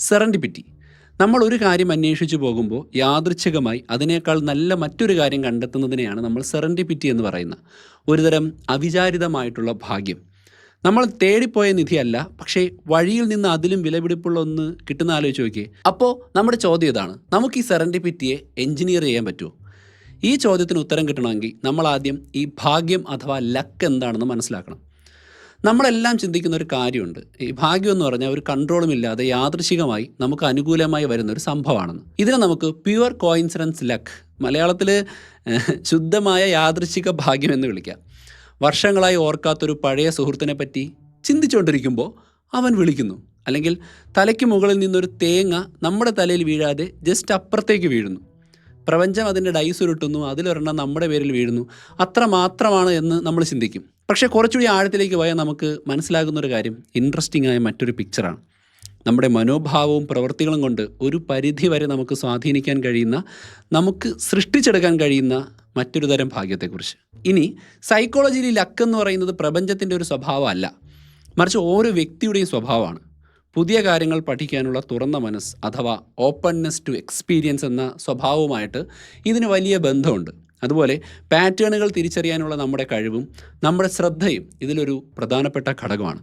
Serendipity. നമ്മൾ ഒരു കാര്യം അന്വേഷിച്ചു പോകുമ്പോൾ യാദൃച്ഛികമായി അതിനേക്കാൾ നല്ല മറ്റൊരു കാര്യം കണ്ടെത്തുന്നതിനെയാണ് നമ്മൾ സെറൻഡിപ്പിറ്റി എന്ന് പറയുന്നത്. ഒരുതരം അവിചാരിതമായിട്ടുള്ള ഭാഗ്യം. നമ്മൾ തേടിപ്പോയ നിധിയല്ല, പക്ഷേ വഴിയിൽ നിന്ന് അതിലും വിലപിടിപ്പുള്ള ഒന്ന് കിട്ടുന്ന ആലോചിച്ച് നോക്കിയേ. അപ്പോൾ നമ്മുടെ ചോദ്യം ഇതാണ്: നമുക്ക് ഈ സെറൻഡിപ്പിറ്റിയെ എഞ്ചിനീയർ ചെയ്യാൻ പറ്റുമോ? ഈ ചോദ്യത്തിന് ഉത്തരം കിട്ടണമെങ്കിൽ നമ്മൾ ആദ്യം ഈ ഭാഗ്യം അഥവാ ലക്ക് എന്താണെന്ന് മനസ്സിലാക്കണം. നമ്മളെല്ലാം ചിന്തിക്കുന്ന ഒരു കാര്യമുണ്ട്. ഈ ഭാഗ്യം എന്ന് പറഞ്ഞാൽ ഒരു കൺട്രോളും ഇല്ലാതെ യാദൃശികമായി നമുക്ക് അനുകൂലമായി വരുന്നൊരു സംഭവമാണെന്ന്. ഇതിനെ നമുക്ക് പ്യുവർ കോയിൻസിഡൻസ് ലക്ക്, മലയാളത്തിൽ ശുദ്ധമായ യാദൃശിക ഭാഗ്യം എന്ന് വിളിക്കാം. വർഷങ്ങളായി ഓർക്കാത്തൊരു പഴയ സുഹൃത്തിനെ പറ്റി ചിന്തിച്ചുകൊണ്ടിരിക്കുമ്പോൾ അവൻ വിളിക്കുന്നു, അല്ലെങ്കിൽ തലയ്ക്ക് മുകളിൽ നിന്നൊരു തേങ്ങ നമ്മുടെ തലയിൽ വീഴാതെ ജസ്റ്റ് അപ്പുറത്തേക്ക് വീഴുന്നു. പ്രപഞ്ചം അതിൻ്റെ ഡൈസ് ഉരുട്ടുന്നു, അതിലൊരെണ്ണം നമ്മുടെ പേരിൽ വീഴുന്നു. അത്ര മാത്രമാണ് എന്ന് നമ്മൾ ചിന്തിക്കും. പക്ഷേ കുറച്ചുകൂടി ആഴത്തിലേക്ക് പോയാൽ നമുക്ക് മനസ്സിലാകുന്നൊരു കാര്യം ഇൻട്രസ്റ്റിംഗ് ആയ മറ്റൊരു പിക്ചറാണ്. നമ്മുടെ മനോഭാവവും പ്രവൃത്തികളും കൊണ്ട് ഒരു പരിധി വരെ നമുക്ക് സ്വാധീനിക്കാൻ കഴിയുന്ന, നമുക്ക് സൃഷ്ടിച്ചെടുക്കാൻ കഴിയുന്ന മറ്റൊരു തരം ഭാഗ്യത്തെക്കുറിച്ച്. ഇനി സൈക്കോളജിയിൽ ലക്ക് എന്ന് പറയുന്നത് പ്രപഞ്ചത്തിൻ്റെ ഒരു സ്വഭാവമല്ല, മറിച്ച് ഓരോ വ്യക്തിയുടെയും സ്വഭാവമാണ്. പുതിയ കാര്യങ്ങൾ പഠിക്കാനുള്ള തുറന്ന മനസ്സ് അഥവാ ഓപ്പൺനെസ് ടു എക്സ്പീരിയൻസ് എന്ന സ്വഭാവവുമായിട്ട് ഇതിന് വലിയ ബന്ധമുണ്ട്. അതുപോലെ പാറ്റേണുകൾ തിരിച്ചറിയാനുള്ള നമ്മുടെ കഴിവും നമ്മുടെ ശ്രദ്ധയും ഇതിലൊരു പ്രധാനപ്പെട്ട ഘടകമാണ്.